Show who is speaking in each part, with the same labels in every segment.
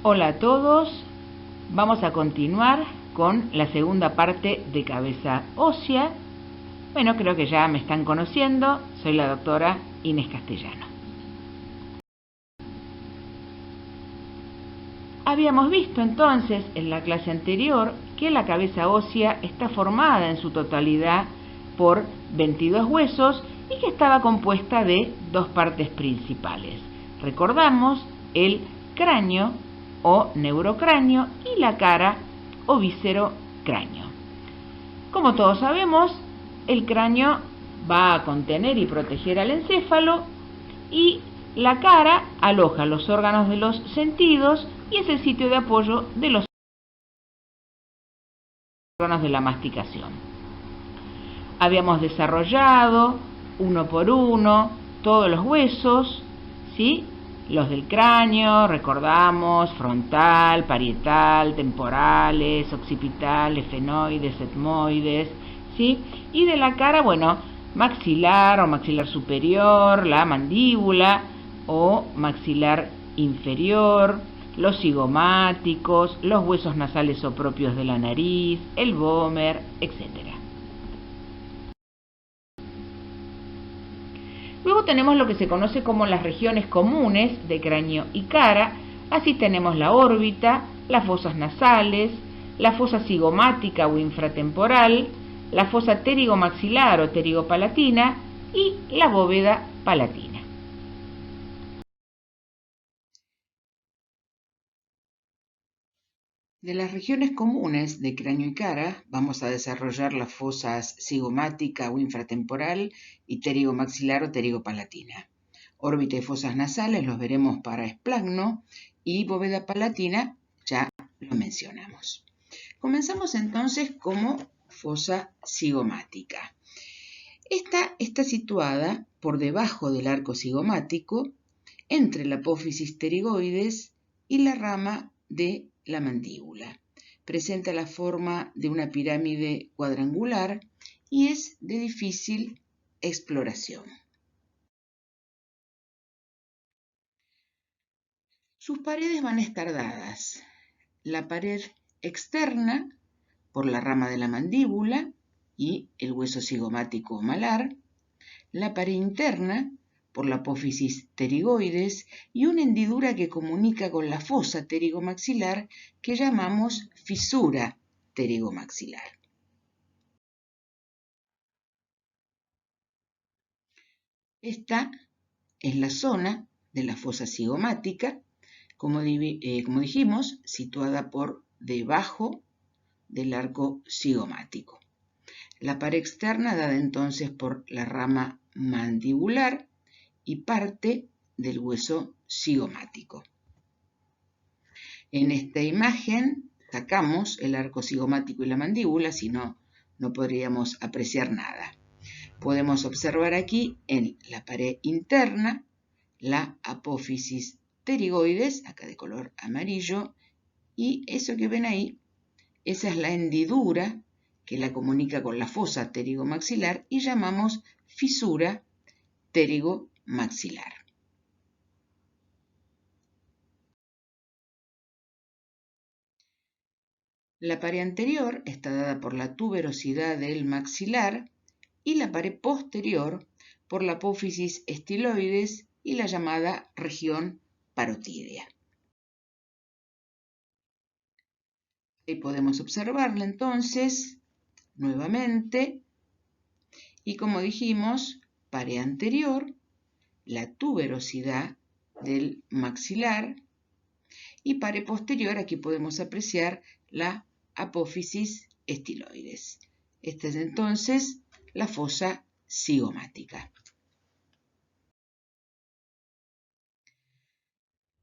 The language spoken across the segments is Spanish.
Speaker 1: Hola a todos, vamos a continuar con la segunda parte de cabeza ósea. Bueno, creo que ya me están conociendo, soy la doctora Inés Castellano. Habíamos visto entonces en la clase anterior que la cabeza ósea está formada en su totalidad por 22 huesos y que estaba compuesta de dos partes principales. Recordamos el cráneo o neurocráneo y la cara o viscerocráneo. Como todos sabemos, el cráneo va a contener y proteger al encéfalo y la cara aloja los órganos de los sentidos y es el sitio de apoyo de los órganos de la masticación. Habíamos desarrollado uno por uno todos los huesos, ¿sí? Los del cráneo, recordamos, frontal, parietal, temporales, occipital, efenoides, etmoides, ¿sí? Y de la cara, bueno, maxilar o maxilar superior, la mandíbula o maxilar inferior, los cigomáticos, los huesos nasales o propios de la nariz, el vómer, etc. Luego tenemos lo que se conoce como las regiones comunes de cráneo y cara. Así tenemos la órbita, las fosas nasales, la fosa cigomática o infratemporal, la fosa pterigomaxilar o pterigopalatina y la bóveda palatina. De las regiones comunes de cráneo y cara vamos a desarrollar las fosas cigomática o infratemporal y pterigomaxilar o pterigopalatina. Órbita y fosas nasales los veremos para esplagno y bóveda palatina ya lo mencionamos. Comenzamos entonces como fosa cigomática. Esta está situada por debajo del arco cigomático entre la apófisis pterigoides y la rama de la mandíbula. Presenta la forma de una pirámide cuadrangular y es de difícil exploración. Sus paredes van a estar dadas. La pared externa por la rama de la mandíbula y el hueso cigomático o malar, la pared interna por la apófisis pterigoides y una hendidura que comunica con la fosa pterigomaxilar que llamamos fisura pterigomaxilar. Esta es la zona de la fosa cigomática, como dijimos, situada por debajo del arco cigomático. La pared externa dada entonces por la rama mandibular y parte del hueso cigomático. En esta imagen sacamos el arco cigomático y la mandíbula, si no, no podríamos apreciar nada. Podemos observar aquí en la pared interna la apófisis pterigoides, acá de color amarillo, y eso que ven ahí, esa es la hendidura que la comunica con la fosa pterigomaxilar y llamamos fisura pterigomaxilar. La pared anterior está dada por la tuberosidad del maxilar y la pared posterior por la apófisis estiloides y la llamada región parotídea. Ahí podemos observarla entonces nuevamente y como dijimos, pared anterior, la tuberosidad del maxilar y pared posterior, aquí podemos apreciar la apófisis estiloides. Esta es entonces la fosa cigomática.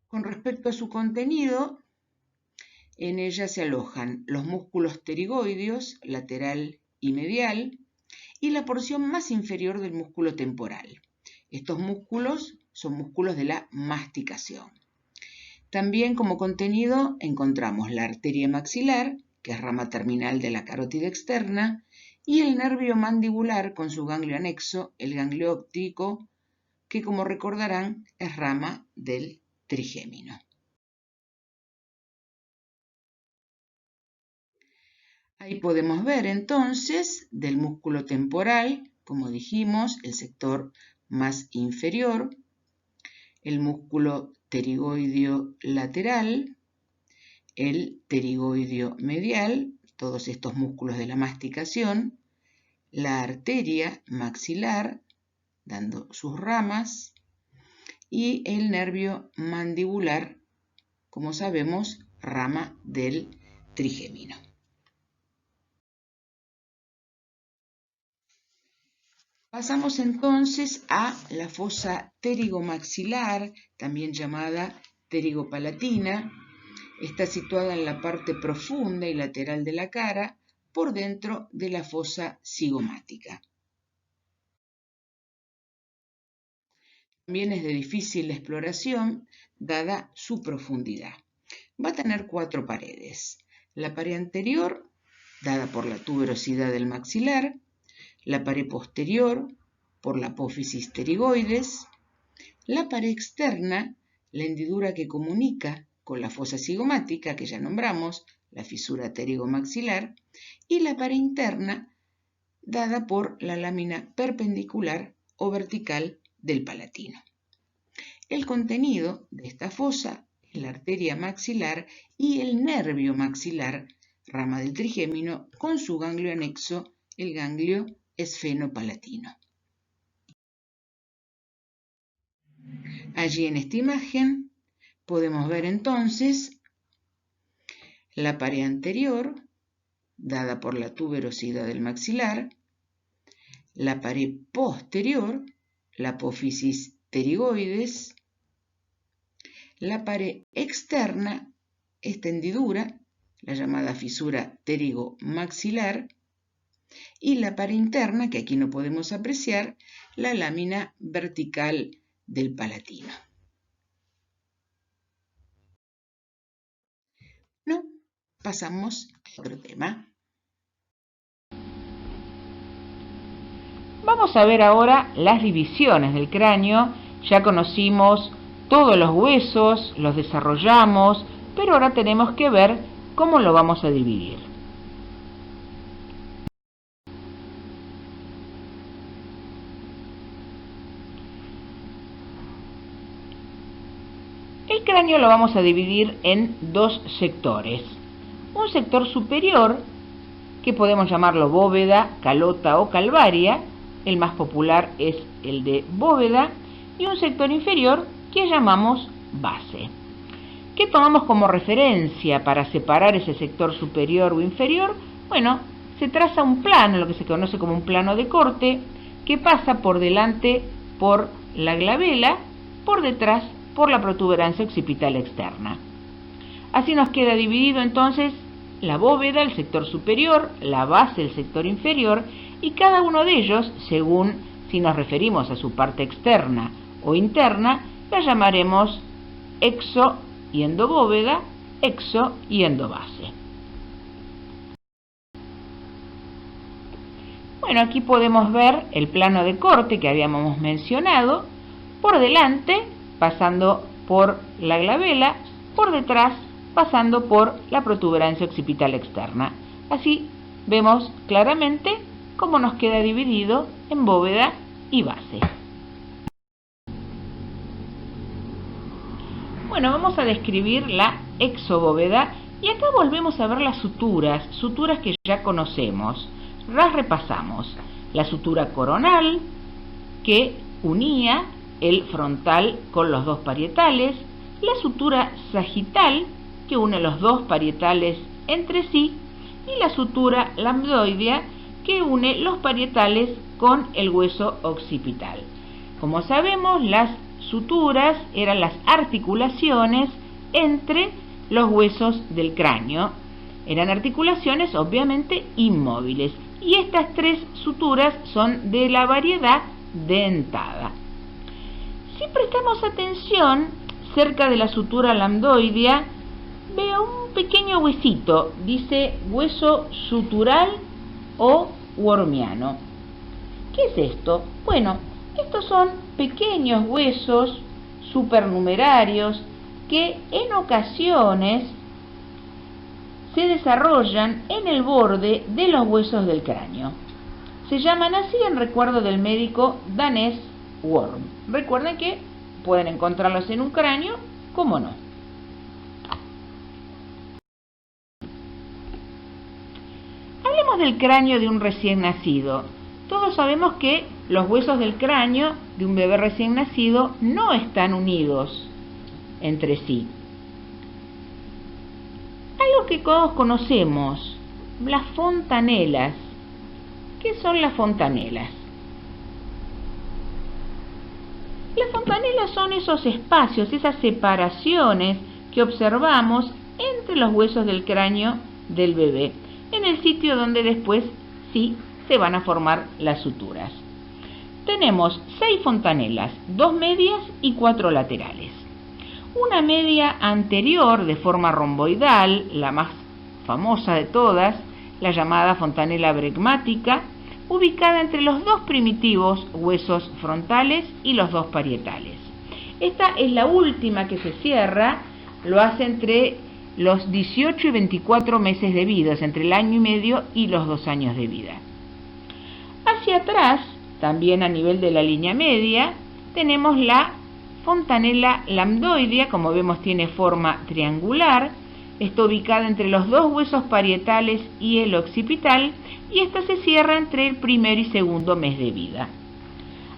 Speaker 1: Con respecto a su contenido, en ella se alojan los músculos pterigoideos, lateral y medial, y la porción más inferior del músculo temporal. Estos músculos son músculos de la masticación. También como contenido encontramos la arteria maxilar, que es rama terminal de la carótida externa, y el nervio mandibular con su ganglio anexo, el ganglio óptico, que como recordarán es rama del trigémino. Ahí podemos ver entonces del músculo temporal, como dijimos, el sector más inferior, el músculo pterigoideo lateral, el pterigoideo medial, todos estos músculos de la masticación, la arteria maxilar, dando sus ramas, y el nervio mandibular, como sabemos, rama del trigémino. Pasamos entonces a la fosa pterigomaxilar, también llamada pterigopalatina. Está situada en la parte profunda y lateral de la cara, por dentro de la fosa cigomática. También es de difícil exploración, dada su profundidad. Va a tener 4 paredes. La pared anterior, dada por la tuberosidad del maxilar, la pared posterior, por la apófisis pterigoides, la pared externa, la hendidura que comunica con la fosa cigomática, que ya nombramos, la fisura pterigomaxilar, y la pared interna, dada por la lámina perpendicular o vertical del palatino. El contenido de esta fosa es la arteria maxilar y el nervio maxilar, rama del trigémino, con su ganglio anexo, el ganglio esfenopalatino. Allí en esta imagen podemos ver entonces la pared anterior, dada por la tuberosidad del maxilar, la pared posterior, la apófisis pterigoides, la pared externa, esta hendidura, la llamada fisura pterigomaxilar, y la pared interna, que aquí no podemos apreciar, la lámina vertical del palatino. No, pasamos a otro tema.
Speaker 2: Vamos a ver ahora las divisiones del cráneo. Ya conocimos todos los huesos, los desarrollamos, pero ahora tenemos que ver cómo lo vamos a dividir. El cráneo lo vamos a dividir en 2 sectores. Un sector superior, que podemos llamarlo bóveda, calota o calvaria, el más popular es el de bóveda, y un sector inferior que llamamos base. ¿Qué tomamos como referencia para separar ese sector superior o inferior? Bueno, se traza un plano, lo que se conoce como un plano de corte, que pasa por delante por la glabela, por detrás por la protuberancia occipital externa. Así nos queda dividido entonces la bóveda, el sector superior, la base, el sector inferior, y cada uno de ellos, según si nos referimos a su parte externa o interna, la llamaremos exo y endobóveda, exo y endobase. Bueno, aquí podemos ver el plano de corte que habíamos mencionado, por delante, pasando por la glabela, por detrás, pasando por la protuberancia occipital externa. Así vemos claramente cómo nos queda dividido en bóveda y base. Bueno, vamos a describir la exobóveda y acá volvemos a ver las suturas que ya conocemos. Las repasamos. La sutura coronal, que unía el frontal con los 2 parietales, la sutura sagital, que une los 2 parietales entre sí, y la sutura lambdoidea, que une los parietales con el hueso occipital. Como sabemos, las suturas eran las articulaciones entre los huesos del cráneo. Eran articulaciones obviamente inmóviles, y estas 3 suturas son de la variedad dentada. Si prestamos atención, cerca de la sutura lambdoidea, veo un pequeño huesito, dice hueso sutural o wormiano. ¿Qué es esto? Bueno, estos son pequeños huesos supernumerarios que en ocasiones se desarrollan en el borde de los huesos del cráneo. Se llaman así en recuerdo del médico danés Worm. Recuerden que pueden encontrarlos en un cráneo, ¿cómo no? Hablemos del cráneo de un recién nacido. Todos sabemos que los huesos del cráneo de un bebé recién nacido no están unidos entre sí. Algo que todos conocemos, las fontanelas. ¿Qué son las fontanelas? Las fontanelas son esos espacios, esas separaciones que observamos entre los huesos del cráneo del bebé, en el sitio donde después sí se van a formar las suturas. Tenemos 6 fontanelas, 2 medias y 4 laterales. Una media anterior de forma romboidal, la más famosa de todas, la llamada fontanela bregmática, ubicada entre los 2 primitivos huesos frontales y los 2 parietales. Esta es la última que se cierra, lo hace entre los 18 y 24 meses de vida, entre el año y medio y los 2 años de vida. Hacia atrás, también a nivel de la línea media, tenemos la fontanela lambdoidea, como vemos tiene forma triangular, está ubicada entre los 2 huesos parietales y el occipital, y esta se cierra entre el primer y segundo mes de vida.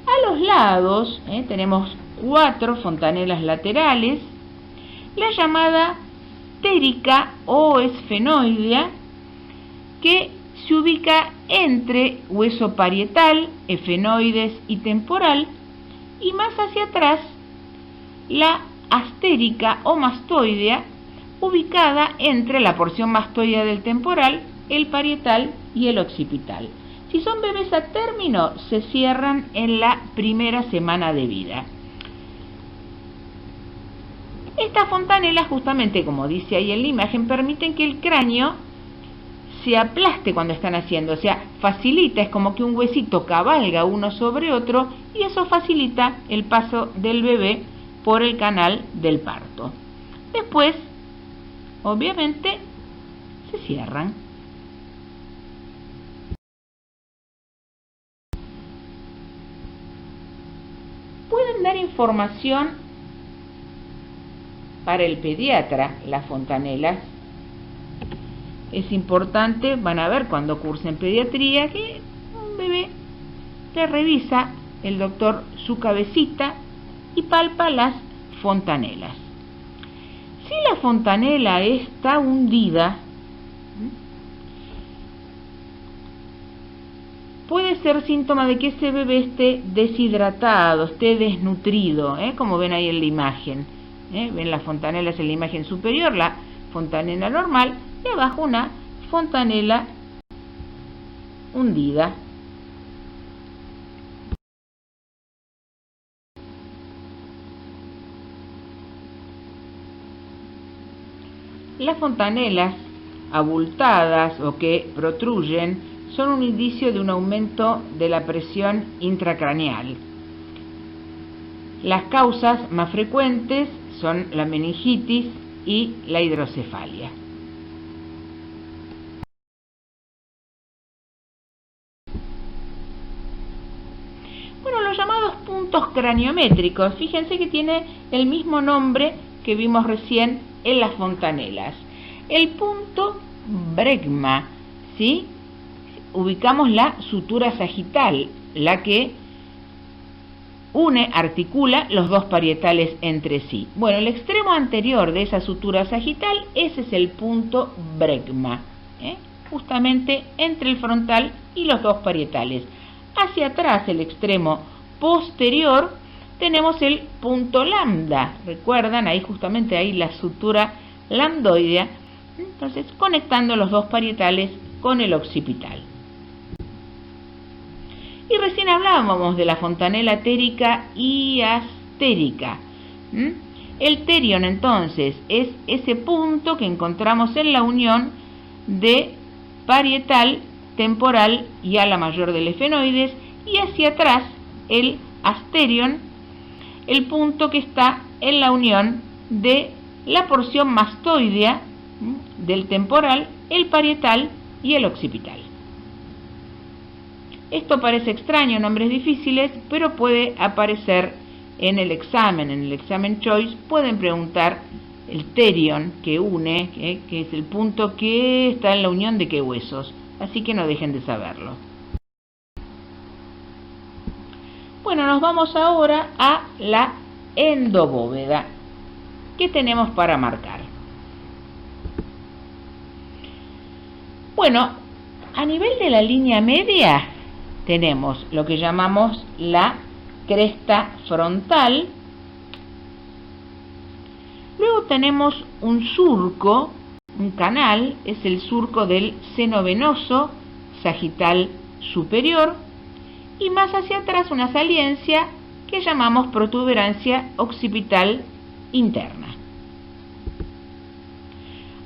Speaker 2: A los lados tenemos 4 fontanelas laterales, la llamada térica o esfenoidea, que se ubica entre hueso parietal, efenoides y temporal, y más hacia atrás la astérica o mastoidea, ubicada entre la porción mastoidea del temporal, el parietal y el occipital. Si son bebés a término, se cierran en la primera semana de vida. Estas fontanelas, justamente como dice ahí en la imagen, permiten que el cráneo se aplaste cuando están haciendo, o sea, facilita, es como que un huesito cabalga uno sobre otro, y eso facilita el paso del bebé por el canal del parto. Después, obviamente, se cierran. Pueden dar información para el pediatra las fontanelas. Es importante, van a ver cuando cursen pediatría, que un bebé le revisa el doctor su cabecita y palpa las fontanelas. Si la fontanela está hundida, puede ser síntoma de que ese bebé esté deshidratado, esté desnutrido, como ven ahí en la imagen. Ven las fontanelas en la imagen superior, la fontanela normal, y abajo una fontanela hundida. Las fontanelas abultadas o que protruyen son un indicio de un aumento de la presión intracraneal. Las causas más frecuentes son la meningitis y la hidrocefalia. Bueno, los llamados puntos craniométricos, fíjense que tiene el mismo nombre que vimos recién en las fontanelas. El punto bregma, ¿sí? Ubicamos la sutura sagital, la que articula los 2 parietales entre sí. Bueno, el extremo anterior de esa sutura sagital, ese es el punto bregma, justamente entre el frontal y los 2 parietales. Hacia atrás, el extremo posterior, tenemos el punto lambda. ¿Recuerdan? Ahí justamente ahí la sutura lambdoidea. Entonces, conectando los 2 parietales con el occipital. Y recién hablábamos de la fontanela térica y astérica. El terion, entonces, es ese punto que encontramos en la unión de parietal, temporal y ala mayor del efenoides, y hacia atrás el asterion, el punto que está en la unión de la porción mastoidea del temporal, el parietal y el occipital. Esto parece extraño, nombres difíciles, pero puede aparecer en el examen choice. Pueden preguntar el terion que une, que es el punto que está en la unión de qué huesos, así que no dejen de saberlo. Bueno, nos vamos ahora a la endobóveda. ¿Qué tenemos para marcar? Bueno, a nivel de la línea media tenemos lo que llamamos la cresta frontal. Luego tenemos un surco, un canal, es el surco del seno venoso sagital superior, y más hacia atrás una saliencia que llamamos protuberancia occipital interna.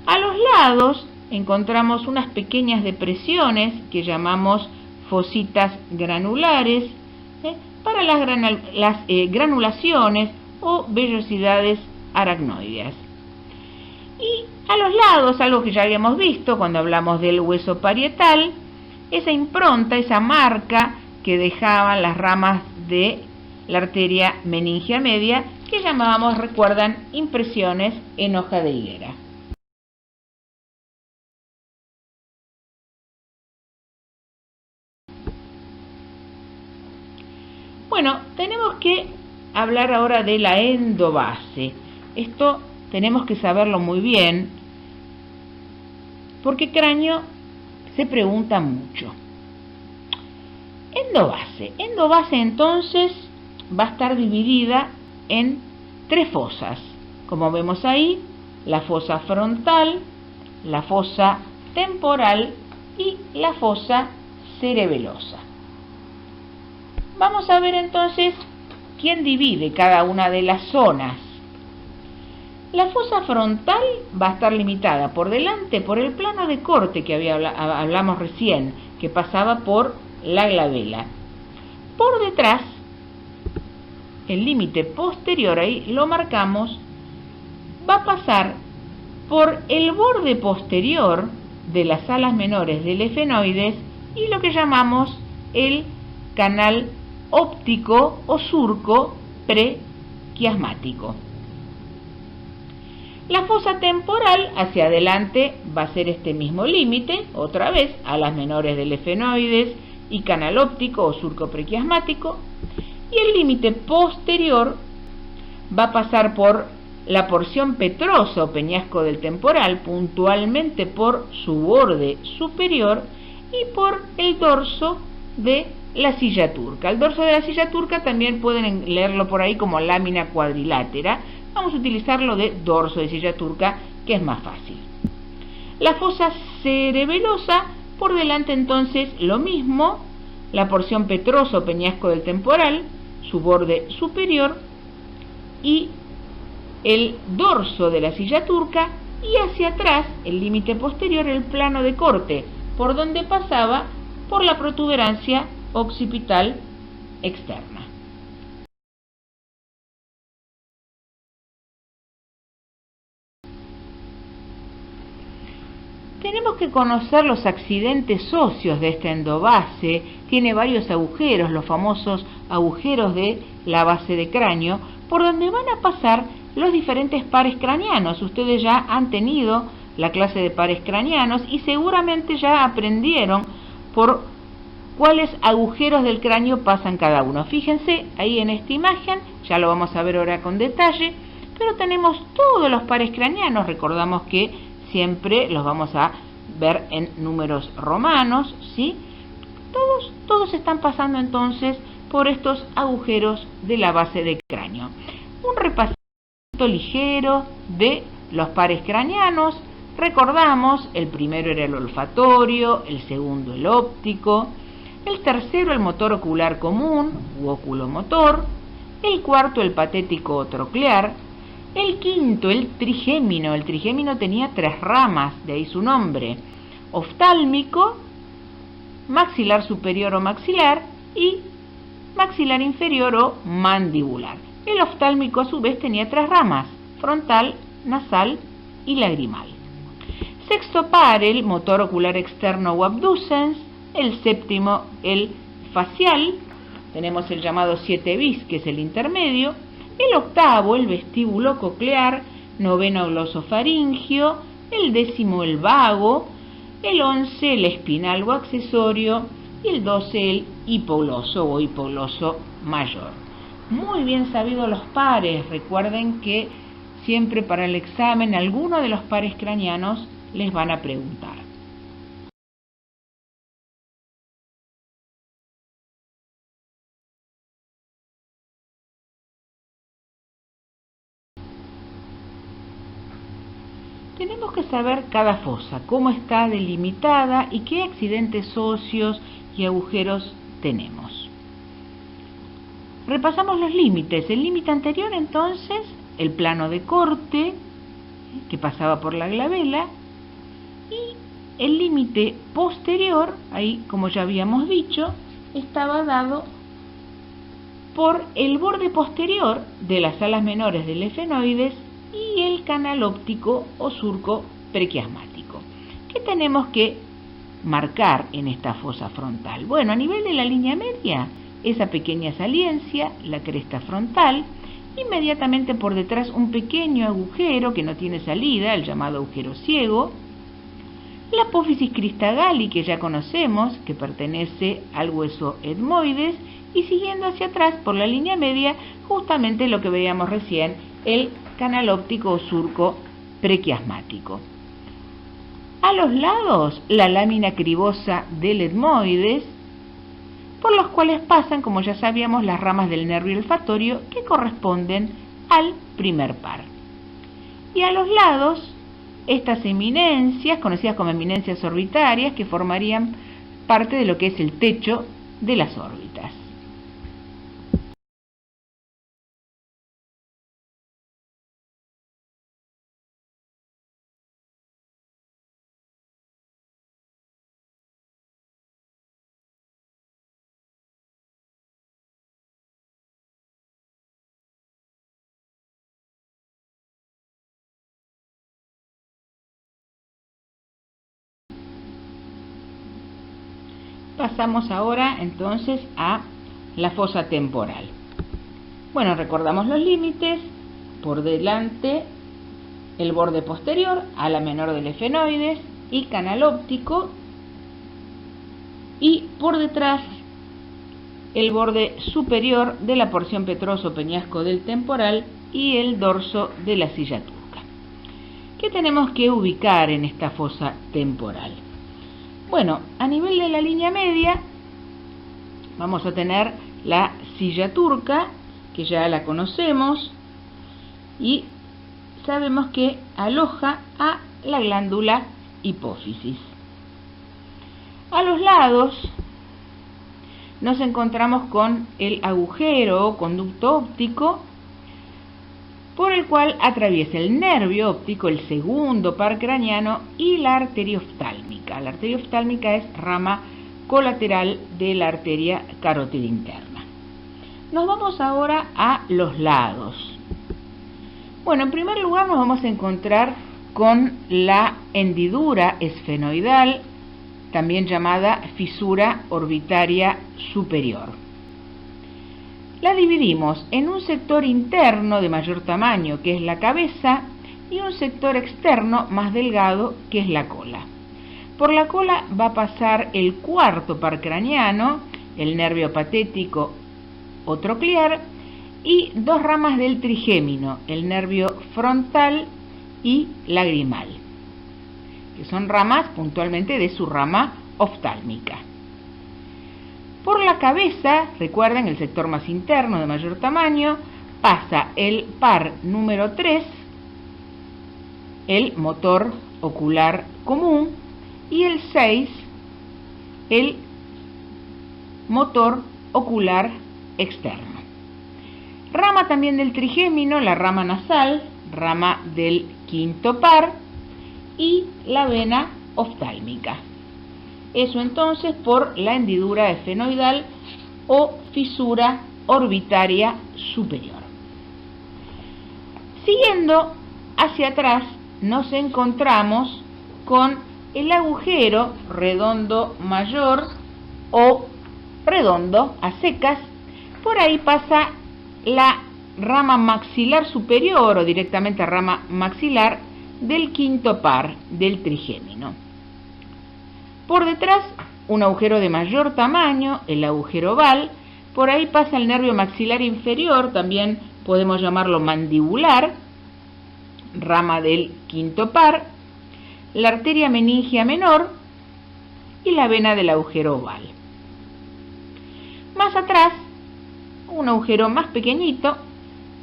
Speaker 2: A los lados encontramos unas pequeñas depresiones que llamamos fositas granulares, para las granulaciones o vellosidades aracnoideas. Y a los lados, algo que ya habíamos visto cuando hablamos del hueso parietal, esa impronta, esa marca que dejaban las ramas de la arteria meningia media, que llamábamos, recuerdan, impresiones en hoja de higuera. Bueno, tenemos que hablar ahora de la endobase. Esto tenemos que saberlo muy bien, porque cráneo se pregunta mucho. Endobase entonces va a estar dividida en 3 fosas. Como vemos ahí, la fosa frontal, la fosa temporal y la fosa cerebelosa. Vamos a ver entonces quién divide cada una de las zonas. La fosa frontal va a estar limitada por delante por el plano de corte que hablamos recién, que pasaba por la glabela. Por detrás, el límite posterior, ahí lo marcamos, va a pasar por el borde posterior de las alas menores del efenoides y lo que llamamos el canal óptico o surco prequiasmático. La fosa temporal hacia adelante va a ser este mismo límite, otra vez, alas menores del efenoides y canal óptico o surco prequiasmático, y el límite posterior va a pasar por la porción petrosa o peñasco del temporal, puntualmente por su borde superior y por el dorso de la silla turca. El dorso de la silla turca también pueden leerlo por ahí como lámina cuadrilátera. Vamos a utilizarlo de dorso de silla turca, que es más fácil. La fosa cerebelosa, por delante entonces lo mismo, la porción petrosa o peñasco del temporal, su borde superior y el dorso de la silla turca, y hacia atrás, el límite posterior, el plano de corte, por donde pasaba por la protuberancia occipital externa. Tenemos que conocer los accidentes óseos de esta endobase. Tiene varios agujeros, los famosos agujeros de la base de cráneo, por donde van a pasar los diferentes pares craneanos. Ustedes ya han tenido la clase de pares craneanos y seguramente ya aprendieron por cuáles agujeros del cráneo pasan cada uno. Fíjense ahí en esta imagen, ya lo vamos a ver ahora con detalle, pero tenemos todos los pares craneanos. Recordamos que siempre los vamos a ver en números romanos, ¿sí? Todos están pasando entonces por estos agujeros de la base de cráneo. Un repasito ligero de los pares craneanos. Recordamos, el primero era el olfatorio, el segundo el óptico, el tercero el motor ocular común u oculomotor, el cuarto el patético o troclear, el quinto el trigémino tenía 3 ramas, de ahí su nombre, oftálmico, maxilar superior o maxilar y maxilar inferior o mandibular. El oftálmico a su vez tenía 3 ramas, frontal, nasal y lagrimal. Sexto par, el motor ocular externo o abducens. El séptimo, el facial. Tenemos el llamado 7 bis, que es el intermedio. El octavo, el vestíbulo coclear. Noveno, glosofaringio. El décimo, el vago. El 11, el espinal o accesorio. Y el 12, el hipogloso o hipogloso mayor. Muy bien sabidos los pares. Recuerden que siempre para el examen alguno de los pares craneanos les van a preguntar. Tenemos que saber cada fosa, cómo está delimitada y qué accidentes óseos y agujeros tenemos. Repasamos los límites. El límite anterior, entonces, el plano de corte, que pasaba por la glabela, y el límite posterior, ahí, como ya habíamos dicho, estaba dado por el borde posterior de las alas menores del efenoides y el canal óptico o surco prequiasmático. ¿Qué tenemos que marcar en esta fosa frontal? Bueno, a nivel de la línea media, esa pequeña saliencia, la cresta frontal, inmediatamente por detrás un pequeño agujero que no tiene salida, el llamado agujero ciego, la apófisis cristagali, que ya conocemos, que pertenece al hueso etmoides, y siguiendo hacia atrás por la línea media, justamente lo que veíamos recién, el canal óptico o surco prequiasmático. A los lados, la lámina cribosa del etmoides, por los cuales pasan, como ya sabíamos, las ramas del nervio olfatorio que corresponden al primer par. Y a los lados, estas eminencias, conocidas como eminencias orbitarias, que formarían parte de lo que es el techo de las órbitas. Pasamos ahora entonces a la fosa temporal. Bueno, recordamos los límites. Por delante, el borde posterior, ala menor del efenoides y canal óptico. Y por detrás, el borde superior de la porción petroso peñasco del temporal y el dorso de la silla turca. ¿Qué tenemos que ubicar en esta fosa temporal? Bueno, a nivel de la línea media vamos a tener la silla turca, que ya la conocemos, y sabemos que aloja a la glándula hipófisis. A los lados nos encontramos con el agujero o conducto óptico por el cual atraviesa el nervio óptico, el segundo par craneano, y la arteria oftálmica. La arteria oftálmica es rama colateral de la arteria carótida interna. Nos vamos ahora a los lados. Bueno, en primer lugar nos vamos a encontrar con la hendidura esfenoidal, también llamada fisura orbitaria superior. La dividimos en un sector interno de mayor tamaño, que es la cabeza, y un sector externo más delgado, que es la cola. Por la cola va a pasar el cuarto par craneano, el nervio patético o troclear, y dos ramas del trigémino, el nervio frontal y lagrimal, que son ramas puntualmente de su rama oftálmica. Por la cabeza, recuerden, el sector más interno de mayor tamaño, pasa el par número 3, el motor ocular común, y el 6, el motor ocular externo. Rama también del trigémino, la rama nasal, rama del quinto par, y la vena oftálmica. Eso entonces por la hendidura esfenoidal o fisura orbitaria superior. Siguiendo hacia atrás nos encontramos con el agujero redondo mayor o redondo a secas. Por ahí pasa la rama maxilar superior o directamente rama maxilar del quinto par del trigémino. Por detrás, un agujero de mayor tamaño, el agujero oval. Por ahí pasa el nervio maxilar inferior, también podemos llamarlo mandibular, rama del quinto par, la arteria meningia menor y la vena del agujero oval. Más atrás, un agujero más pequeñito,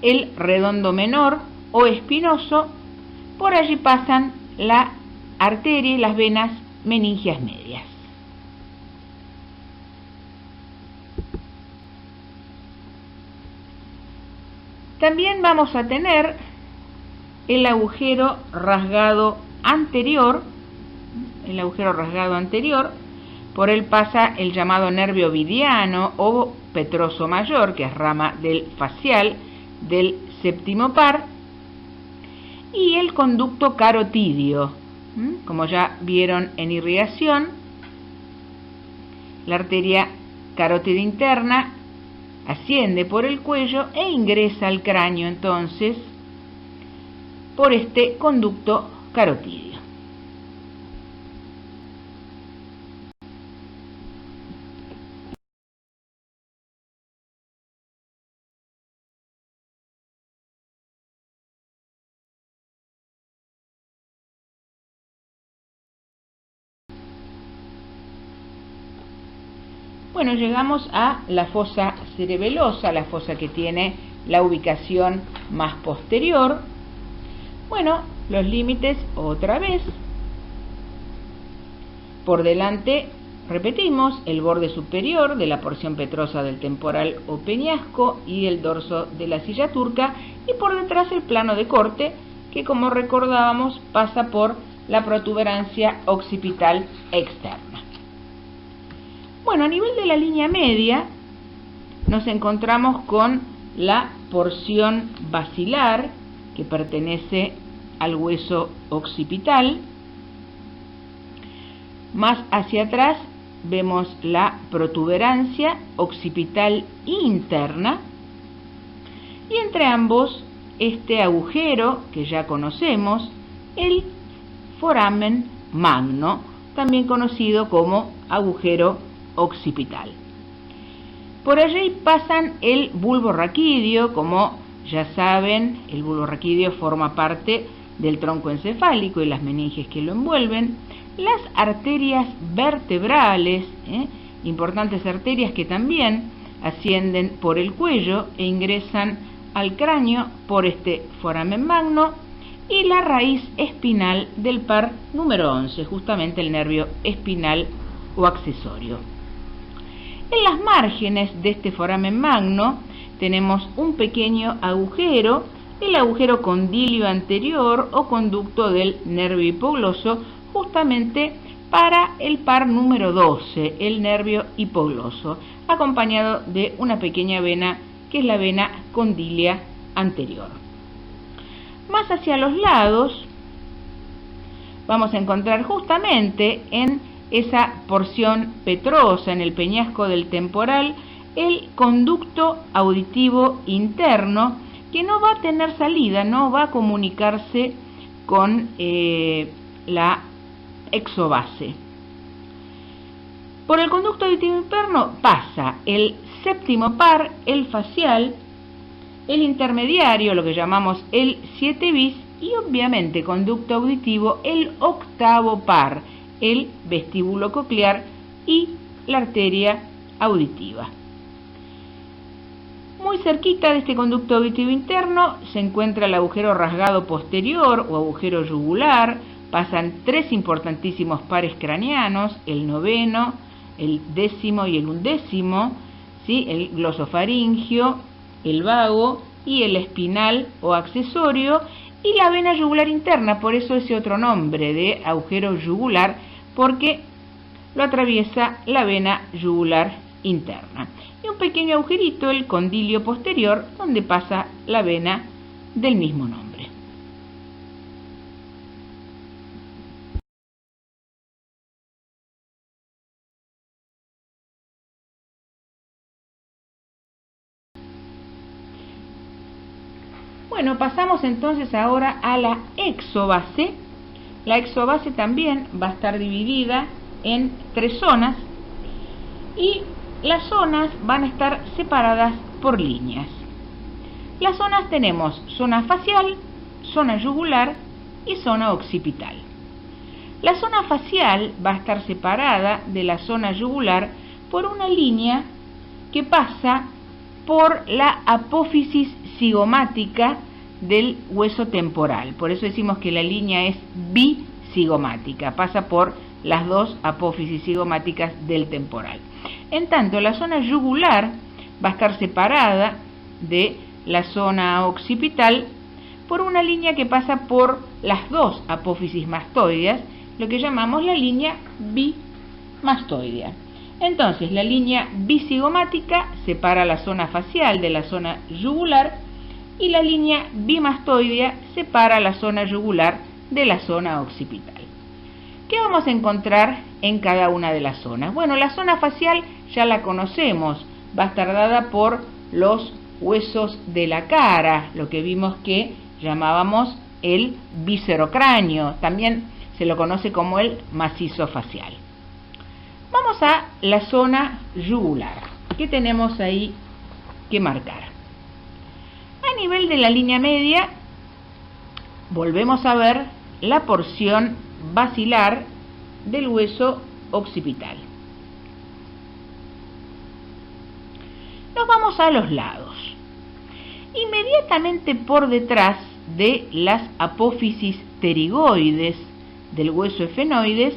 Speaker 2: el redondo menor o espinoso. Por allí pasan la arteria y las venas meningias medias. También vamos a tener el agujero rasgado anterior, por él pasa el llamado nervio ovidiano o petroso mayor, que es rama del facial del séptimo par, y el conducto carotidio. Como ya vieron en irrigación, la arteria carótida interna asciende por el cuello e ingresa al cráneo entonces por este conducto carotidio. Bueno, llegamos a la fosa cerebelosa, la fosa que tiene la ubicación más posterior. Bueno, los límites otra vez. Por delante, repetimos, el borde superior de la porción petrosa del temporal o peñasco y el dorso de la silla turca, y por detrás el plano de corte, que como recordábamos pasa por la protuberancia occipital externa. Bueno, a nivel de la línea media nos encontramos con la porción basilar que pertenece al hueso occipital. Más hacia atrás vemos la protuberancia occipital interna y entre ambos este agujero que ya conocemos, el foramen magno, también conocido como agujero occipital. Por allí pasan el bulbo raquídeo. Como ya saben, el bulbo raquídeo forma parte del tronco encefálico y las meninges que lo envuelven. Las arterias vertebrales, importantes arterias que también ascienden por el cuello e ingresan al cráneo por este foramen magno, y la raíz espinal del par número 11, justamente el nervio espinal o accesorio. En las márgenes de este foramen magno tenemos un pequeño agujero, el agujero condilio anterior o conducto del nervio hipogloso, justamente para el par número 12, el nervio hipogloso, acompañado de una pequeña vena que es la vena condilia anterior. Más hacia los lados vamos a encontrar justamente en esa porción petrosa, en el peñasco del temporal, el conducto auditivo interno, que no va a tener salida, no va a comunicarse con la exobase. Por el conducto auditivo interno pasa el séptimo par, el facial, el intermediario, lo que llamamos el 7 bis, y obviamente conducto auditivo, el octavo par, el vestíbulo coclear y la arteria auditiva. Muy cerquita de este conducto auditivo interno se encuentra el agujero rasgado posterior o agujero yugular. Pasan tres importantísimos pares craneanos, el noveno, el décimo y el undécimo, ¿sí? El glosofaringio, el vago y el espinal o accesorio, y la vena yugular interna, por eso ese otro nombre de agujero yugular, porque lo atraviesa la vena yugular interna. Y un pequeño agujerito, el condilio posterior, donde pasa la vena del mismo nombre. Bueno, pasamos entonces ahora a la exobase. La exobase también va a estar dividida en 3 zonas y las zonas van a estar separadas por líneas. Las zonas tenemos zona facial, zona yugular y zona occipital. La zona facial va a estar separada de la zona yugular por una línea que pasa por la apófisis cigomática del hueso temporal. Por eso decimos que la línea es bicigomática, pasa por las 2 apófisis cigomáticas del temporal. En tanto, la zona yugular va a estar separada de la zona occipital por una línea que pasa por las 2 apófisis mastoideas, lo que llamamos la línea bimastoidea. Entonces, la línea bicigomática separa la zona facial de la zona yugular y la línea bimastoidea separa la zona yugular de la zona occipital. ¿Qué vamos a encontrar en cada una de las zonas? Bueno, la zona facial ya la conocemos, va a estar dada por los huesos de la cara, lo que vimos que llamábamos el viscerocráneo, también se lo conoce como el macizo facial. Vamos a la zona yugular. ¿Qué tenemos ahí que marcar? A nivel de la línea media, volvemos a ver la porción basilar del hueso occipital. Nos vamos a los lados. Inmediatamente por detrás de las apófisis pterigoides del hueso efenoides,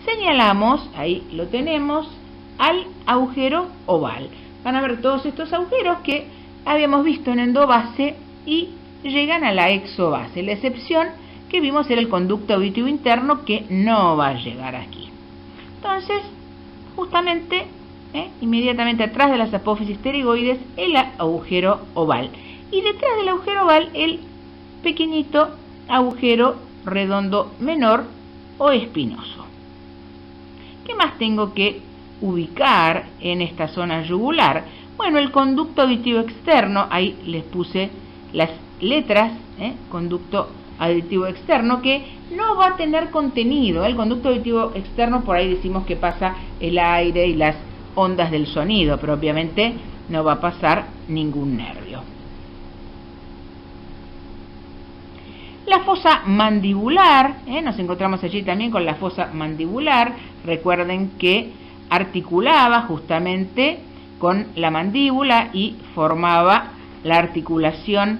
Speaker 2: señalamos, ahí lo tenemos, al agujero oval. Van a ver todos estos agujeros que habíamos visto en endobase y llegan a la exobase. La excepción que vimos era el conducto auditivo interno, que no va a llegar aquí. Entonces, justamente, inmediatamente atrás de las apófisis pterigoides, el agujero oval. Y detrás del agujero oval, el pequeñito agujero redondo menor o espinoso. ¿Qué más tengo que ubicar en esta zona yugular? Bueno, el conducto auditivo externo, ahí les puse las letras, conducto auditivo externo, que no va a tener contenido. El conducto auditivo externo, por ahí decimos que pasa el aire y las ondas del sonido, pero obviamente no va a pasar ningún nervio. La fosa mandibular, nos encontramos allí también con la fosa mandibular. Recuerden que articulaba justamente con la mandíbula y formaba la articulación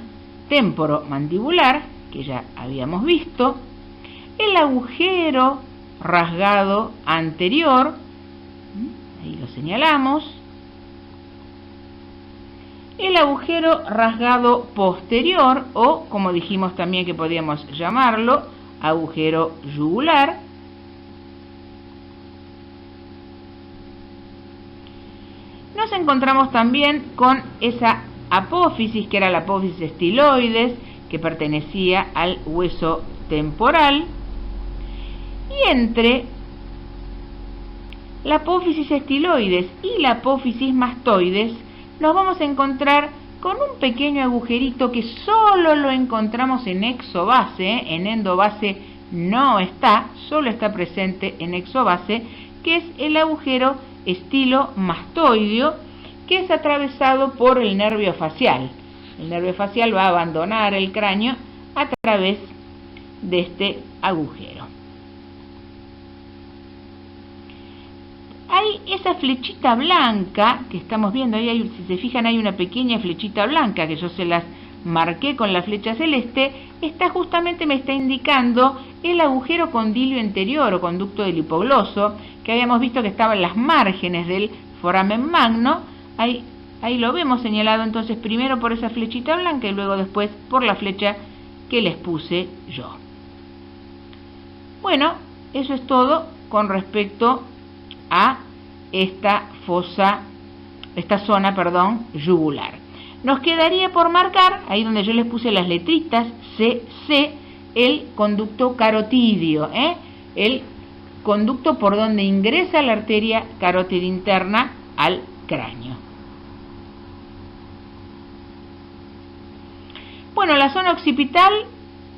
Speaker 2: temporomandibular, que ya habíamos visto. El agujero rasgado anterior, ahí lo señalamos. El agujero rasgado posterior, o como dijimos también que podíamos llamarlo, agujero yugular. Nos encontramos también con esa apófisis, que era la apófisis estiloides, que pertenecía al hueso temporal. Y entre la apófisis estiloides y la apófisis mastoides, nos vamos a encontrar con un pequeño agujerito que solo lo encontramos en exobase, en endobase no está, solo está presente en exobase, que es el agujero estilomastoideo, que es atravesado por el nervio facial. El nervio facial va a abandonar el cráneo a través de este agujero. Hay esa flechita blanca que estamos viendo, ahí si se fijan hay una pequeña flechita blanca que yo se las marqué con la flecha celeste. Esta justamente me está indicando el agujero condilio anterior o conducto del hipogloso, que habíamos visto que estaba en las márgenes del foramen magno. Ahí lo vemos señalado entonces primero por esa flechita blanca y luego después por la flecha que les puse yo. Bueno, eso es todo con respecto a esta zona yugular. Nos quedaría por marcar, ahí donde yo les puse las letritas CC, el conducto carotidio, el conducto por donde ingresa la arteria carótida interna al cráneo. Bueno, la zona occipital,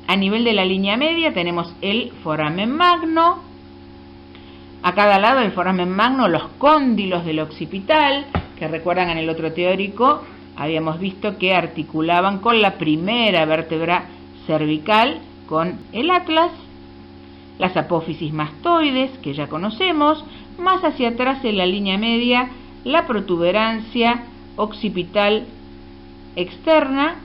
Speaker 2: a nivel de la línea media, tenemos el foramen magno. A cada lado del foramen magno, los cóndilos del occipital, que recuerdan en el otro teórico, habíamos visto que articulaban con la primera vértebra cervical, con el atlas. Las apófisis mastoides, que ya conocemos. Más hacia atrás en la línea media, la protuberancia occipital externa.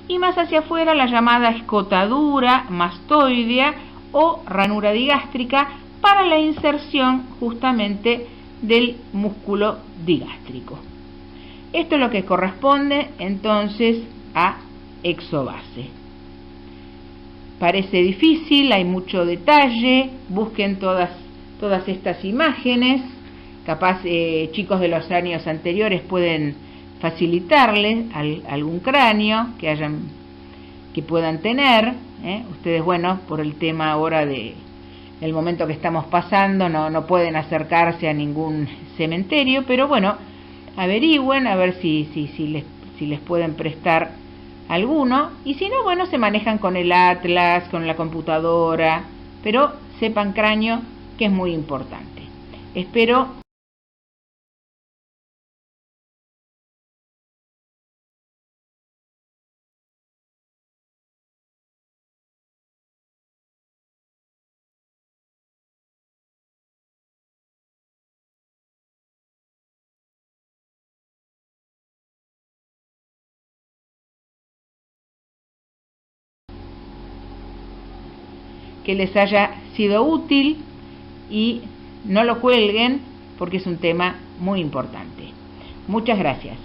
Speaker 2: Y más hacia afuera la llamada escotadura mastoidea o ranura digástrica para la inserción justamente del músculo digástrico. Esto es lo que corresponde entonces a exobase. Parece difícil, hay mucho detalle, busquen todas estas imágenes, capaz chicos de los años anteriores pueden facilitarles algún cráneo que puedan tener. Ustedes, bueno, por el tema ahora del momento que estamos pasando, no pueden acercarse a ningún cementerio, pero bueno, averigüen a ver si les pueden prestar alguno, y si no, bueno, se manejan con el atlas, con la computadora, pero sepan cráneo, que es muy importante. Espero que les haya sido útil y no lo cuelguen porque es un tema muy importante. Muchas gracias.